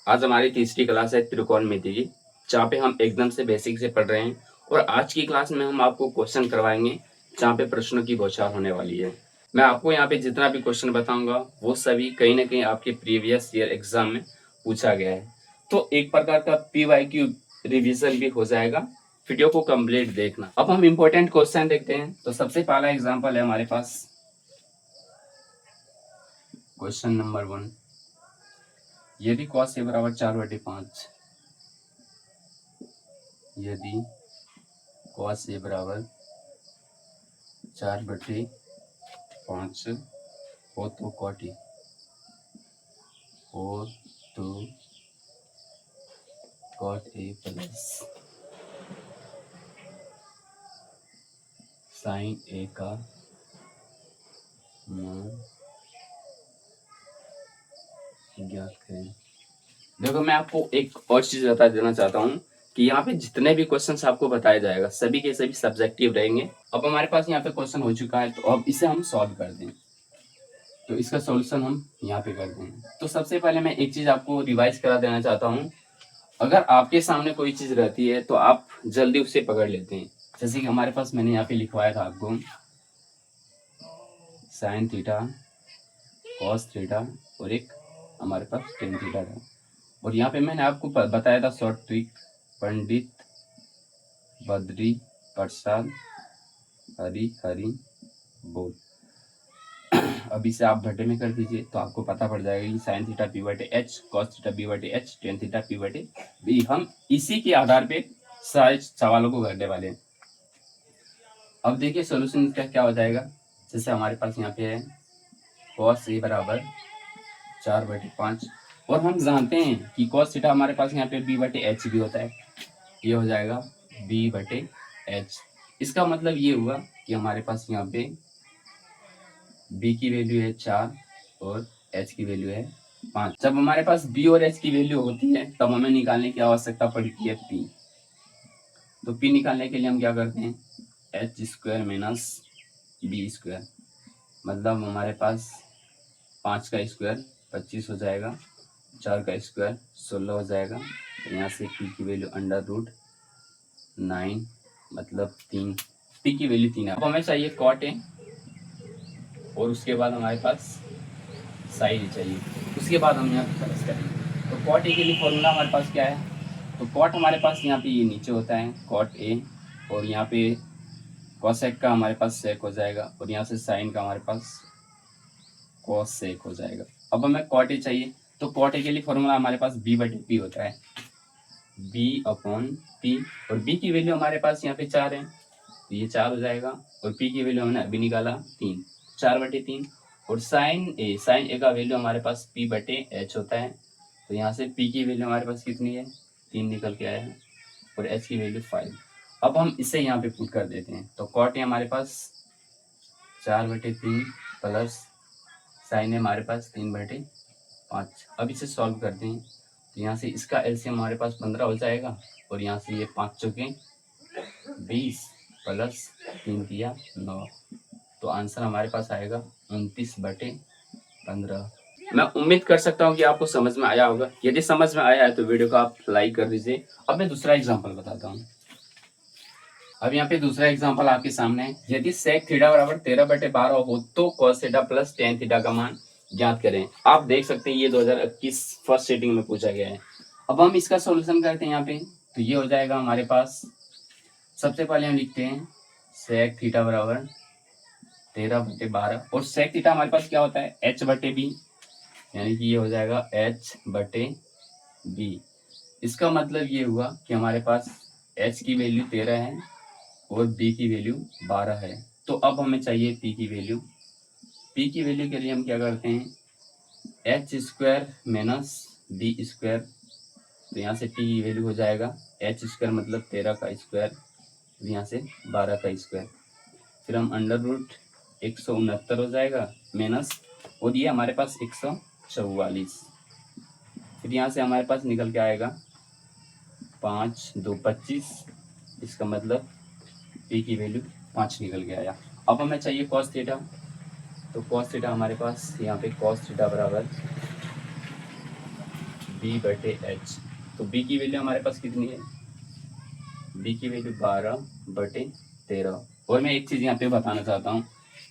आज हमारी तीसरी क्लास है त्रिकोणमिति की, जहाँ पे हम एकदम से बेसिक से पढ़ रहे हैं। और आज की क्लास में हम आपको क्वेश्चन करवाएंगे जहाँ पे प्रश्नों की बौछार होने वाली है। मैं आपको यहाँ पे जितना भी क्वेश्चन बताऊंगा वो सभी कहीं ना कहीं आपके प्रीवियस ईयर एग्जाम में पूछा गया है, तो एक प्रकार का PYQ रिविजन भी हो जाएगा। वीडियो को कंप्लीट देखना। अब हम इम्पोर्टेंट क्वेश्चन देखते हैं। तो सबसे पहला एग्जाम्पल है हमारे पास क्वेश्चन नंबर 1। यदि cos a बराबर 4/5, यदि cos a बराबर 4/5 हो तो cot a हो तो cot a plus sin a का मान ज्ञात करें। देखो, मैं आपको एक और चीज बता देना चाहता हूँ कि यहाँ पे जितने भी क्वेश्चंस आपको बताया जाएगा सभी के सभी सब्जेक्टिव रहेंगे। अब हमारे पास यहाँ पे क्वेश्चन हो चुका है, तो अब इसे हम सॉल्व कर दें। तो इसका सॉल्यूशन हम यहाँ पे करते हैं। तो सबसे पहले मैं एक चीज आपको रिवाइज करा देना चाहता हूँ। अगर आपके सामने कोई चीज रहती है तो आप जल्दी उसे पकड़ लेते हैं। जैसे कि हमारे पास मैंने यहाँ पे लिखवाया था आपको साइन थीटा, कॉस थीटा और एक हमारे पास टेन थीटा था। और यहाँ पे मैंने आपको बताया था शॉर्ट ट्रिक, पंडित बद्री प्रसाद हरी हरी बोल। अब इसे आप घटे में कर दीजिए तो आपको पता पड़ जाएगा कि sine theta P/H, cos theta P/H, tan theta P/B। हम इसी के आधार पे सारे सवालों को करने वाले हैं। अब देखिए सोल्यूशन इसका क्या हो जाएगा। जैसे हमारे पास यहाँ पे है cos a बराबर 4/5, और हम जानते हैं कि cos थीटा हमारे पास यहाँ पे B/H भी होता है। ये हो जाएगा B/H। इसका मतलब ये हुआ कि हमारे पास यहाँ पे B की वैल्यू है 4 और H की वैल्यू है 5। जब हमारे पास B और H की वैल्यू होती है तब हमें निकालने की आवश्यकता पड़ती है P। तो P निकालने के लिए हम क्या करते हैं, H² माइनस B²। मतलब हमारे पास 5 का स्क्वायर 25 हो जाएगा, 4 का स्क्वायर 16 हो जाएगा। तो यहाँ से P की वैल्यू √9 मतलब 3। P की वैल्यू 3 है। अब हमें चाहिए cot A और उसके बाद हमारे पास साइन A चाहिए। उसके बाद हम यहाँ पे प्लस करेंगे। तो cot A के लिए फॉर्मूला हमारे पास क्या है, तो cot हमारे पास यहाँ पे ये नीचे होता है cot A, और यहाँ पे cosec का हमारे पास sec हो जाएगा, और यहाँ से साइन का हमारे पास cos sec हो जाएगा। अब हमें cot A चाहिए, तो cot A के लिए फॉर्मूला हमारे पास B/P होता है, B/P। और B की वैल्यू हमारे पास यहाँ पे 4 है, तो ये 4 हो जाएगा। और P की वैल्यू हमने अभी निकाला 3, 4/3। और साइन A का वैल्यू हमारे पास P/H होता है, तो यहाँ से P की वैल्यू हमारे पास कितनी है, 3 निकल के आया है, और H की वैल्यू 5। अब हम इसे यहाँ पे पुट कर देते हैं। तो cot A हमारे पास 4/3 प्लस साइन A हमारे पास 3/5। अब इसे सॉल्व करते हैं। तो यहाँ से इसका एलसीएम हमारे पास 15 हो जाएगा, और यहाँ से ये 5 चौके 20 प्लस 3 दिया 9। तो आंसर हमारे पास आएगा 29/15। मैं उम्मीद कर सकता हूँ कि आपको समझ में आया होगा। यदि समझ में आया है तो वीडियो को आप लाइक कर दीजिए। अब मैं दूसरा एग्जाम्पल बताता हूँ। अब यहाँ पे दूसरा एग्जाम्पल आपके सामने है। यदि sec थीटा बराबर 13/12 हो तो cos theta plus tan theta का मान ज्ञात करें। आप देख सकते हैं ये 2021 फर्स्ट सेटिंग में पूछा गया है। अब हम इसका सॉल्यूशन करते हैं यहाँ पे। तो ये हो जाएगा हमारे पास, सबसे पहले हम लिखते हैं sec थीटा बराबर 13/12, और sec थीटा हमारे पास क्या होता है H/B, यानी कि ये हो जाएगा H/B। इसका मतलब ये हुआ कि हमारे पास H की वैल्यू 13 है और B की वैल्यू 12 है। तो अब हमें चाहिए P की वैल्यू। P की वैल्यू के लिए हम क्या करते हैं, H² माइनस B²। तो यहाँ से P की वैल्यू हो जाएगा H² मतलब 13 का स्क्वायर, यहाँ से 12 का स्क्वायर। फिर हम √169 हो जाएगा माइनस, और ये हमारे पास 144। फिर यहाँ से हमारे पास निकल के आएगा 5 2 25। इसका मतलब P की वैल्यू 5 निकल के आया। अब हमें चाहिए cos थीटा। तो cos थीटा हमारे पास यहाँ पे cos थीटा बराबर बी बटे एच। तो बी की वैल्यू हमारे पास कितनी है, बी की वैल्यू 12/13। और मैं एक चीज यहाँ पे बताना चाहता हूँ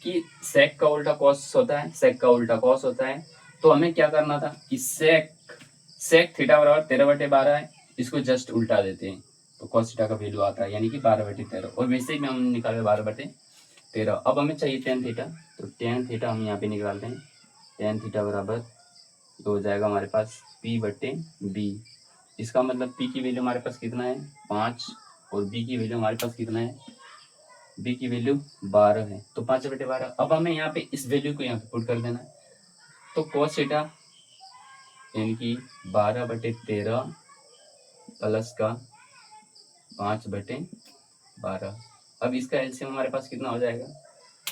कि सेक का उल्टा कॉस होता है, सेक का उल्टा कॉस होता है। तो हमें क्या करना था कि सेक सेक थीटा बराबर 13/12 है, इसको जस्ट उल्टा देते हैं तो कॉस थीटा का वैल्यू आता है, यानी कि 12/13। और वैसे ही में हम निकाले 12/13। अब हमें चाहिए टेन थीटा, तो टेन थीटा हम यहाँ पे निकालते हैं। टेन थीटा बराबर तो हो जाएगा हमारे पास P/B। इसका मतलब P की वैल्यू हमारे पास कितना है 5, और B की वैल्यू हमारे पास कितना है, B की वैल्यू 12 है। तो 5/12। अब हमें यहाँ पे इस वैल्यू को यहाँ पे पुट कर देना है। तो cos थीटा यानी कि 12/13 प्लस का 5/12। अब इसका एलसीएम हमारे पास कितना हो जाएगा,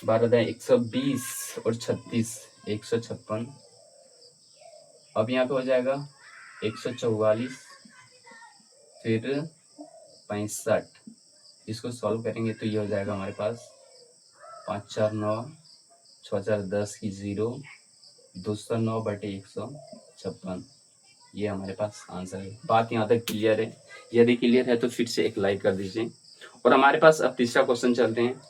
12×120 और 36 156। अब यहाँ पे हो जाएगा 144 फिर 65। इसको सॉल्व करेंगे तो ये हो जाएगा हमारे पास 5×4=9, 6×4=10 की 0, 209/156। ये हमारे पास आंसर है। बात यहाँ तक क्लियर है? यदि क्लियर है तो फिर से एक लाइक कर दीजिए। और हमारे पास अब तीसरा क्वेश्चन चलते हैं।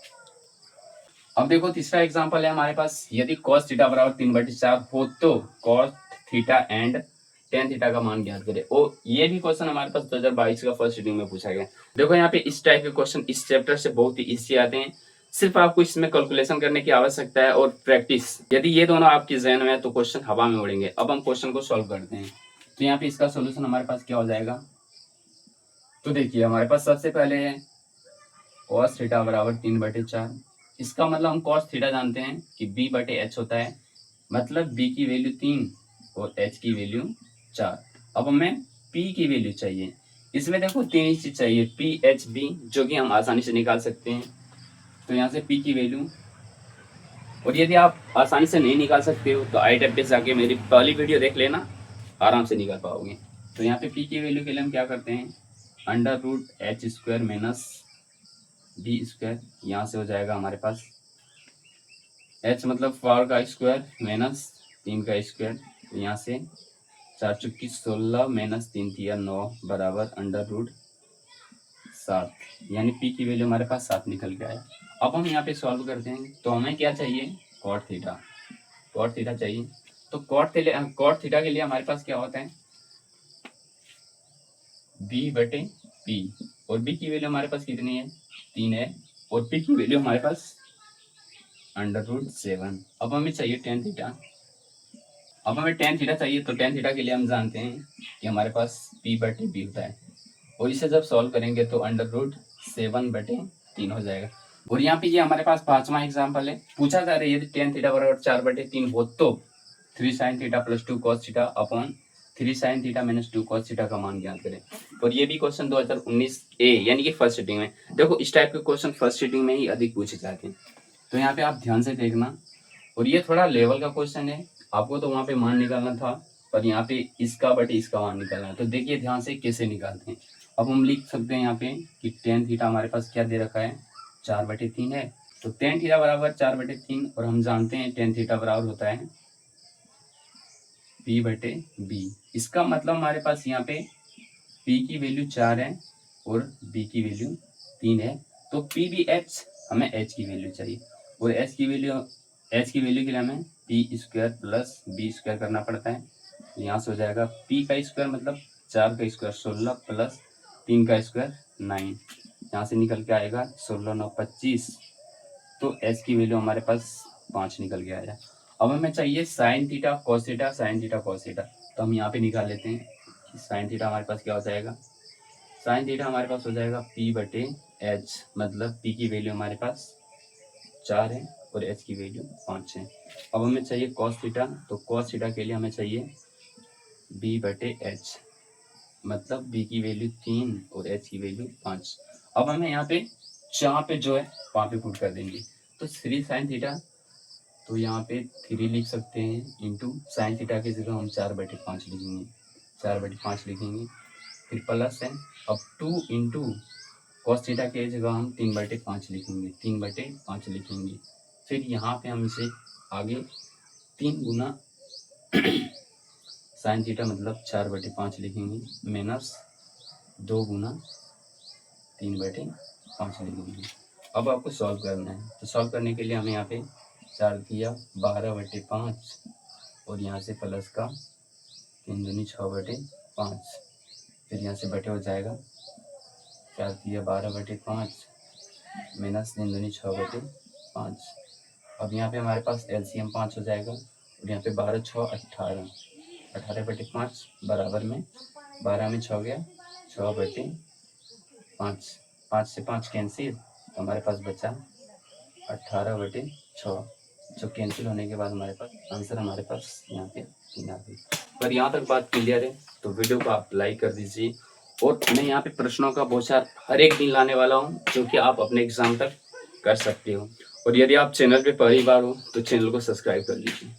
अब देखो तीसरा एग्जांपल है हमारे पास, यदि cos थीटा बराबर 3/4 हो तो cos theta and tan theta का मान ज्ञात करें। और ये भी क्वेश्चन हमारे पास 2022 का फर्स्ट रीडिंग में पूछा गया। देखो यहाँ पे इस टाइप के क्वेश्चन इस चैप्टर से बहुत ही इजी आते हैं। सिर्फ आपको इसमें कैलकुलेशन करने की आवश्यकता है और प्रैक्टिस। यदि ये दोनों आपकी जहन में है तो क्वेश्चन हवा में उड़ेंगे। अब हम क्वेश्चन को सॉल्व करते हैं। तो यहाँ पे इसका सोल्यूशन हमारे पास क्या हो जाएगा, तो देखिए हमारे पास सबसे पहले है cos थीटा बराबर 3/4। इसका मतलब हम cos थीटा जानते हैं कि B/H होता है, मतलब B की वैल्यू 3 और H की वैल्यू 4। अब हमें P की वैल्यू चाहिए। इसमें देखो तीन ही चीज चाहिए, PHB, जो कि हम आसानी से निकाल सकते हैं। तो यहाँ से P की वैल्यू, और यदि आप आसानी से नहीं निकाल सकते हो तो आई पे जाके मेरी पहली वीडियो देख लेना, आराम से निकाल पाओगे। तो यहाँ पे P की वैल्यू के लिए हम क्या करते हैं, √H² माइनस B²। यहाँ से हो जाएगा हमारे पास H मतलब 4 का स्क्वायर माइनस 3 का स्क्वायर। यहाँ से 4×16 माइनस 3×9 बराबर √7, यानी P की वैल्यू हमारे पास 7 निकल गया है। अब हम यहाँ पे सॉल्व करते हैं। तो हमें क्या चाहिए, cot थीटा, cot थीटा चाहिए। तो cot थीटा के लिए हमारे पास क्या होता है, B/P। और B की वैल्यू हमारे पास कितनी है, 3 है। और P की वैल्यू हमारे पास √7। अब हमें चाहिए tan थीटा। अब हमें tan थीटा चाहिए। तो tan थीटा के लिए हम जानते हैं कि हमारे पास P/B होता है, और इसे जब सॉल्व करेंगे तो √7/3 हो जाएगा। और यहाँ पे ये हमारे पास पांचवा एग्जाम्पल है। पूछा जा रहा है यदि tan थीटा बराबर 4/3 हो तो 3 sin theta plus 2 cos theta upon 3 sin theta minus 2 cos theta का मान ज्ञात करें। और ये भी क्वेश्चन 2019 ए यानी कि फर्स्ट सीटिंग में। देखो इस टाइप के क्वेश्चन फर्स्ट सीटिंग में ही अधिक पूछे जाते हैं, तो यहाँ पे आप ध्यान से देखना। और ये थोड़ा लेवल का क्वेश्चन है, आपको तो वहाँ पे मान निकालना था, पर यहाँ पे इसका इसका मान निकालना है। तो देखिए ध्यान से कैसे निकालते हैं। अब हम लिख सकते हैं यहाँ पे कि tan थीटा हमारे पास क्या दे रखा है, 4/3 है। तो tan थीटा बराबर 4/3, और हम जानते हैं tan थीटा बराबर होता है P/B। इसका मतलब हमारे पास यहाँ पे P की वैल्यू 4 है और B की वैल्यू 3 है। तो PBH हमें H की वैल्यू चाहिए, और H की वैल्यू के लिए हमें P² प्लस B² करना पड़ता है। यहाँ से हो जाएगा P का स्क्वायर मतलब 4 का स्क्वायर 16 प्लस 3 का स्क्वायर 9। यहाँ से निकल के आएगा 16×9 25। तो H की वैल्यू हमारे पास 5 निकल के आया। अब हमें चाहिए sine theta cos theta, sine theta cos theta. तो हम यहाँ पे निकाल लेते हैं कि साइन थीटा हमारे पास क्या हो जाएगा, साइन थीटा हमारे पास हो जाएगा P/H, मतलब P की वैल्यू हमारे पास 4 है और H की वैल्यू 5 है। अब हमें चाहिए कॉस थीटा। तो कॉस थीटा के लिए हमें चाहिए B/H, मतलब B की वैल्यू 3 और H की वैल्यू 5। अब हमें यहाँ पे जहाँ पे जो है वहाँ पे पुट कर देंगे। तो 3 साइन थीटा, तो यहाँ पे 3 लिख सकते हैं इंटू साइन थीटा की जगह हम 4/5 लिखेंगे, 4/5 लिखेंगे। फिर प्लस है, अब 2 इंटू कॉस थीटा की जगह हम 3/5 लिखेंगे, 3/5 लिखेंगे। फिर यहाँ पे हम इसे आगे 3 गुना साइन थीटा मतलब 4/5 लिखेंगे माइनस 2 गुना 3/5 लिखेंगे। अब आपको सॉल्व करना है, तो सॉल्व करने के लिए हमें यहाँ पे 4 दिया 12/5 और यहाँ से प्लस का 3 दूनी 6/5, फिर यहाँ से बटे हो जाएगा 4 दिया 12/5 माइनस 3 दूनी 6/5। अब यहाँ पे हमारे पास एलसीएम 5 हो जाएगा और यहाँ पे 12 6 18, 18/5 बराबर में 12 में 6 गया 6/5, 5 से 5 कैंसिल, तो हमारे पास बचा 18/6, जो कैंसिल होने के बाद हमारे पास आंसर हमारे पास यहाँ पे 3 आ गई। पर यहाँ तक बात क्लियर है तो वीडियो को आप लाइक कर दीजिए, और मैं यहाँ पे प्रश्नों का बोछार हर एक दिन लाने वाला हूँ जो कि आप अपने एग्जाम तक कर सकते हो। और यदि आप चैनल पे पहली बार हो तो चैनल को सब्सक्राइब कर लीजिए।